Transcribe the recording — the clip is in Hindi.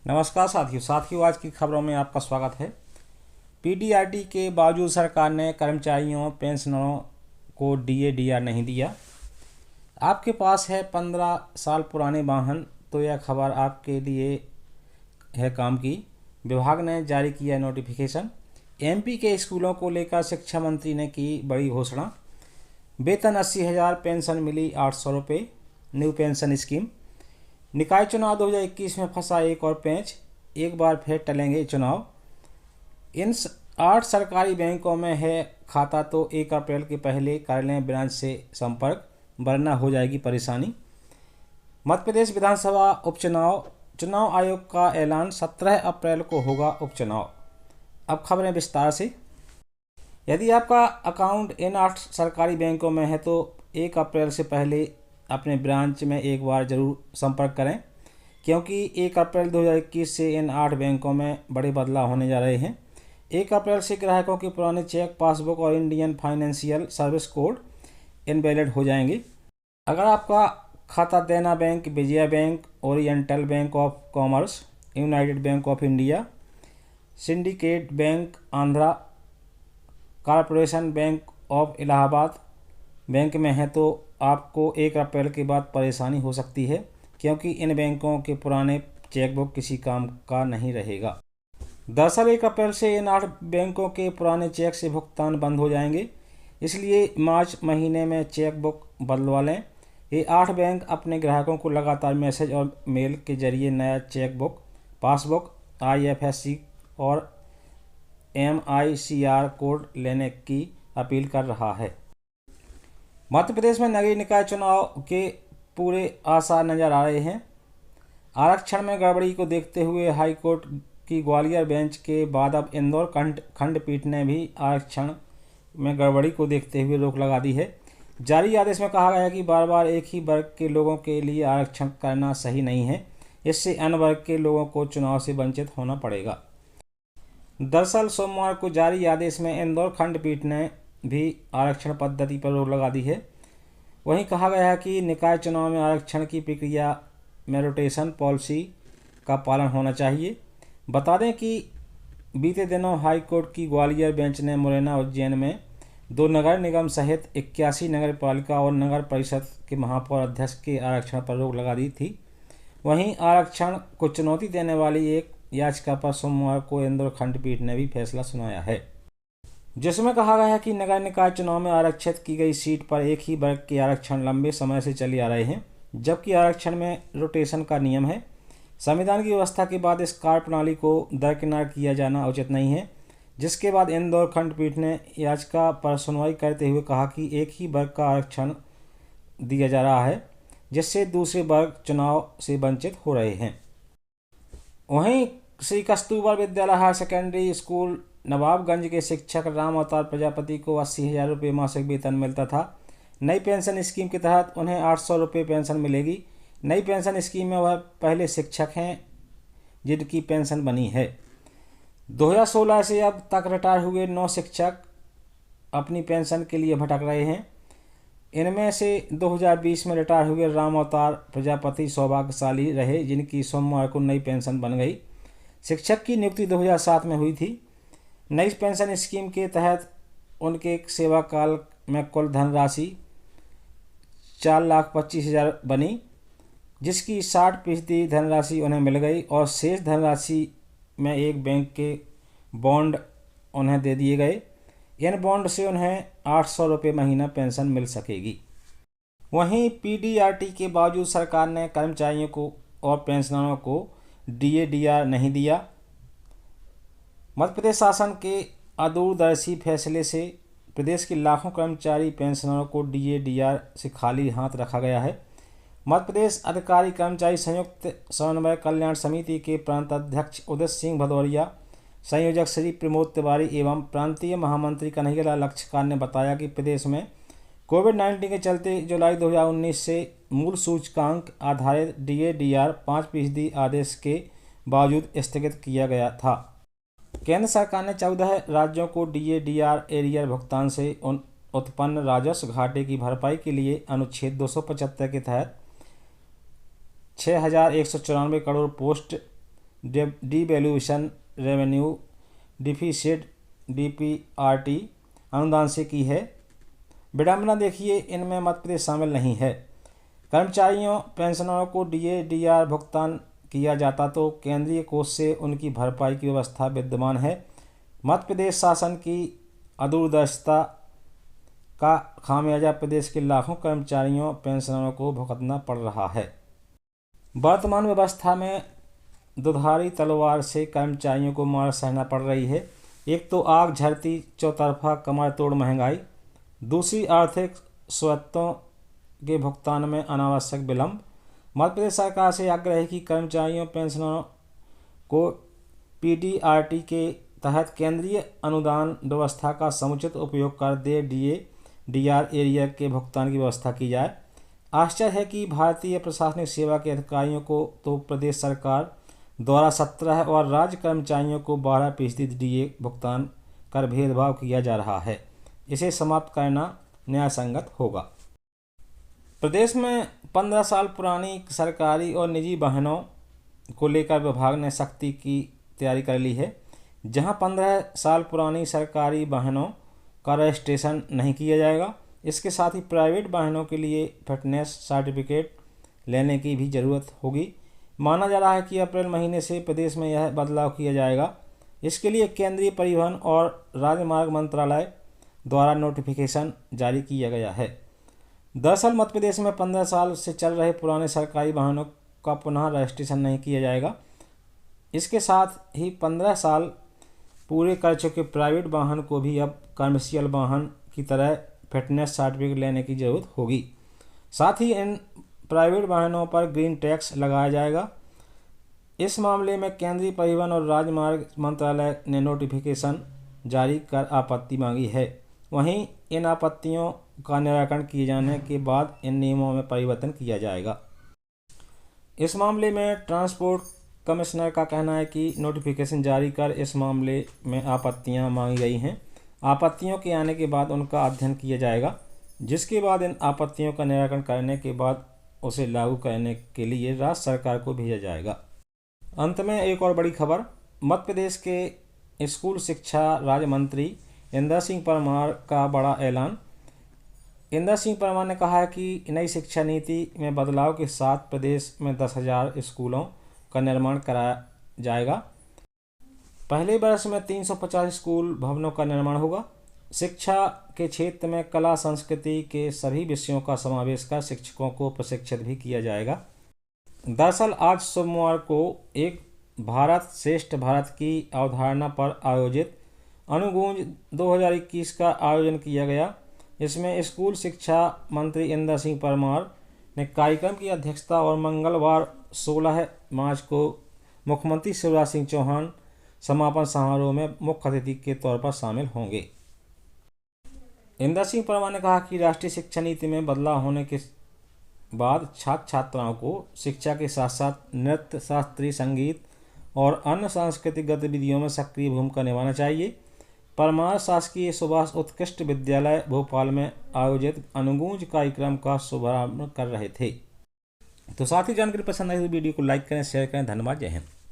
नमस्कार साथियों आज की खबरों में आपका स्वागत है। पीडीआरटी के बावजूद सरकार ने कर्मचारियों पेंशनरों को डीए-डीआर नहीं दिया। आपके पास है 15 साल पुराने वाहन तो यह खबर आपके लिए है काम की। विभाग ने जारी किया नोटिफिकेशन। एमपी के स्कूलों को लेकर शिक्षा मंत्री ने की बड़ी घोषणा। वेतन 80,000, पेंशन मिली 800 रुपये। New pension scheme. निकाय चुनाव 2021 में फंसा एक और पेंच, एक बार फिर टलेंगे चुनाव। इन 8 सरकारी बैंकों में है खाता तो 1 अप्रैल के पहले कर लें ब्रांच से संपर्क, वरना हो जाएगी परेशानी। मध्य प्रदेश विधानसभा उपचुनाव, चुनाव आयोग का ऐलान, 17 अप्रैल को होगा उपचुनाव। अब खबरें विस्तार से। यदि आपका अकाउंट इन 8 सरकारी बैंकों में है तो 1 अप्रैल से पहले अपने ब्रांच में एक बार ज़रूर संपर्क करें, क्योंकि 1 अप्रैल 2021 से इन 8 बैंकों में बड़े बदलाव होने जा रहे हैं। 1 अप्रैल से ग्राहकों के पुराने चेक, पासबुक और Indian financial service code invalid हो जाएंगे। अगर आपका खाता देना bank, Vijaya bank, oriental bank of commerce, United bank of India, syndicate bank Andhra, corporation bank of Allahabad bank में है तो आपको 1 अप्रैल के बाद परेशानी हो सकती है, क्योंकि इन बैंकों के पुराने चेकबुक किसी काम का नहीं रहेगा। दरअसल 1 अप्रैल से इन 8 बैंकों के पुराने चेक से भुगतान बंद हो जाएंगे, इसलिए मार्च महीने में चेकबुक बदलवा लें। ये 8 बैंक अपने ग्राहकों को लगातार मैसेज और मेल के जरिए नया चेकबुक, पासबुक, IFSC और MICR कोड लेने की अपील कर रहा है। मध्य प्रदेश में नगरीय निकाय चुनाव के पूरे आसार नजर आ रहे हैं। आरक्षण में गड़बड़ी को देखते हुए हाईकोर्ट की ग्वालियर बेंच के बाद अब इंदौर खंडपीठ ने भी आरक्षण में गड़बड़ी को देखते हुए रोक लगा दी है। जारी आदेश में कहा गया है कि बार बार एक ही वर्ग के लोगों के लिए आरक्षण करना सही नहीं है, इससे अन्य वर्ग के लोगों को चुनाव से वंचित होना पड़ेगा। दरअसल सोमवार को जारी आदेश में इंदौर खंडपीठ ने भी आरक्षण पद्धति पर रोक लगा दी है। वहीं कहा गया है कि निकाय चुनाव में आरक्षण की प्रक्रिया में रोटेशन पॉलिसी का पालन होना चाहिए। बता दें कि बीते दिनों हाईकोर्ट की ग्वालियर बेंच ने मुरैना, उज्जैन में 2 नगर निगम सहित 81 नगर पालिका और नगर परिषद के महापौर अध्यक्ष के आरक्षण पर रोक लगा दी थी। वहीं आरक्षण को चुनौती देने वाली एक याचिका पर सोमवार को इंदौर खंडपीठ ने भी फैसला सुनाया है, जिसमें कहा गया है कि नगर निकाय चुनाव में आरक्षित की गई सीट पर एक ही वर्ग के आरक्षण लंबे समय से चले आ रहे हैं, जबकि आरक्षण में रोटेशन का नियम है। संविधान की व्यवस्था के बाद इस कार्य प्रणाली को दरकिनार किया जाना उचित नहीं है, जिसके बाद इंदौर खंडपीठ ने याचिका पर सुनवाई करते हुए कहा कि एक ही वर्ग का आरक्षण दिया जा रहा है, जिससे दूसरे वर्ग चुनाव से वंचित हो रहे हैं। वहीं श्री कस्तूरबा विद्यालय हायर सेकेंडरी स्कूल नवाबगंज के शिक्षक राम अवतार प्रजापति को 80,000 रुपये मासिक वेतन मिलता था। नई पेंशन स्कीम के तहत उन्हें 800 रुपये पेंशन मिलेगी। नई पेंशन स्कीम में वह पहले शिक्षक हैं जिनकी पेंशन बनी है। 2016 से अब तक रिटायर हुए 9 शिक्षक अपनी पेंशन के लिए भटक रहे हैं। इनमें से 2020 में रिटायर हुए राम अवतार प्रजापति सौभाग्यशाली रहे, जिनकी सोमवार को नई पेंशन बन गई। शिक्षक की नियुक्ति 2007 में हुई थी। नई पेंशन स्कीम के तहत उनके सेवा काल में कुल धनराशि 4,25,000 बनी, जिसकी 60% धनराशि उन्हें मिल गई और शेष धनराशि में एक बैंक के बॉन्ड उन्हें दे दिए गए। इन बॉन्ड से उन्हें 800 रुपये महीना पेंशन मिल सकेगी। वहीं पीडीआरटी के बावजूद सरकार ने कर्मचारियों को और पेंशनरों को डीए-डीआर नहीं दिया। मध्य प्रदेश शासन के अदूरदर्शी फैसले से प्रदेश के लाखों कर्मचारी पेंशनरों को डीए-डीआर से खाली हाथ रखा गया है। मध्य प्रदेश अधिकारी कर्मचारी संयुक्त समन्वय कल्याण समिति के प्रांत अध्यक्ष उदित सिंह भदौरिया, संयोजक श्री प्रमोद तिवारी एवं प्रांतीय महामंत्री कन्हैयालाल लक्षकार ने बताया कि प्रदेश में कोविड-19 के चलते जुलाई 2019 से मूल सूचकांक आधारित डीए-डीआर 5% आदेश के बावजूद स्थगित किया गया था। केंद्र सरकार ने 14 राज्यों को डीए-डीआर एरियर भुगतान से उत्पन्न राजस्व घाटे की भरपाई के लिए अनुच्छेद 275 के तहत 6,194 crore post devaluation revenue deficit DPRT अनुदान से की है। विडंबना देखिए, इनमें मध्य प्रदेश शामिल नहीं है। कर्मचारियों पेंशनरों को DA/DR भुगतान किया जाता तो केंद्रीय कोष से उनकी भरपाई की व्यवस्था विद्यमान है। मध्य प्रदेश शासन की अदूरदर्शिता का खामियाजा प्रदेश के लाखों कर्मचारियों पेंशनरों को भुगतना पड़ रहा है। वर्तमान व्यवस्था में दुधारी तलवार से कर्मचारियों को मार सहना पड़ रही है। एक तो आग झरती चौतरफा कमर तोड़ महंगाई, दूसरी आर्थिक स्वत्वों के भुगतान में अनावश्यक विलंब। मध्य प्रदेश सरकार से आग्रह है कि कर्मचारियों पेंशनरों को PDRT के तहत केंद्रीय अनुदान व्यवस्था का समुचित उपयोग कर DA/DR एरिया के भुगतान की व्यवस्था की जाए। आश्चर्य है कि भारतीय प्रशासनिक सेवा के अधिकारियों को तो प्रदेश सरकार द्वारा 17 और राज्य कर्मचारियों को 12% DA भुगतान कर भेदभाव किया जा रहा है। इसे समाप्त करना न्यायसंगत होगा। प्रदेश में 15 साल पुरानी सरकारी और निजी वाहनों को लेकर विभाग ने सख्ती की तैयारी कर ली है। जहां 15 साल पुरानी सरकारी वाहनों का रजिस्ट्रेशन नहीं किया जाएगा, इसके साथ ही प्राइवेट वाहनों के लिए फिटनेस सर्टिफिकेट लेने की भी ज़रूरत होगी। माना जा रहा है कि अप्रैल महीने से प्रदेश में यह बदलाव किया जाएगा। इसके लिए केंद्रीय परिवहन और राजमार्ग मंत्रालय द्वारा नोटिफिकेशन जारी किया गया है। दरअसल मध्य प्रदेश में 15 साल से चल रहे पुराने सरकारी वाहनों का पुनः रजिस्ट्रेशन नहीं किया जाएगा। इसके साथ ही 15 साल पूरे कर चुके प्राइवेट वाहन को भी अब कमर्शियल वाहन की तरह फिटनेस सर्टिफिकेट लेने की जरूरत होगी। साथ ही इन प्राइवेट वाहनों पर ग्रीन टैक्स लगाया जाएगा। इस मामले में केंद्रीय परिवहन और राजमार्ग मंत्रालय ने नोटिफिकेशन जारी कर आपत्ति मांगी है। वहीं इन आपत्तियों का निराकरण किए जाने के बाद इन नियमों में परिवर्तन किया जाएगा। इस मामले में ट्रांसपोर्ट कमिश्नर का कहना है कि नोटिफिकेशन जारी कर इस मामले में आपत्तियां मांगी गई हैं। आपत्तियों के आने के बाद उनका अध्ययन किया जाएगा, जिसके बाद इन आपत्तियों का निराकरण करने के बाद उसे लागू करने के लिए राज्य सरकार को भेजा जाएगा। अंत में एक और बड़ी खबर, मध्य प्रदेश के स्कूल शिक्षा राज्य मंत्री इंदर सिंह परमार का बड़ा ऐलान। इंदर सिंह परमार ने कहा है कि नई शिक्षा नीति में बदलाव के साथ प्रदेश में 10,000 स्कूलों का निर्माण कराया जाएगा। पहले वर्ष में 350 स्कूल भवनों का निर्माण होगा। शिक्षा के क्षेत्र में कला संस्कृति के सभी विषयों का समावेश कर शिक्षकों को प्रशिक्षित भी किया जाएगा। दरअसल आज सोमवार को एक भारत श्रेष्ठ भारत की अवधारणा पर आयोजित अनुगूंज 2021 का आयोजन किया गया। इसमें स्कूल शिक्षा मंत्री इंदर सिंह परमार ने कार्यक्रम की अध्यक्षता और मंगलवार 16 मार्च को मुख्यमंत्री शिवराज सिंह चौहान समापन समारोह में मुख्य अतिथि के तौर पर शामिल होंगे। इंदर सिंह परमार ने कहा कि राष्ट्रीय शिक्षा नीति में बदलाव होने के बाद छात्र छात्राओं को शिक्षा के साथ साथ नृत्य, शास्त्रीय संगीत और अन्य सांस्कृतिक गतिविधियों में सक्रिय भूमिका निभाना चाहिए। परमार शासकीय सुभाष उत्कृष्ट विद्यालय भोपाल में आयोजित अनुगूंज कार्यक्रम का शुभारंभ कर रहे थे। तो साथ ही जानकारी पसंद आई तो वीडियो को लाइक करें, शेयर करें। धन्यवाद। जय हिंद।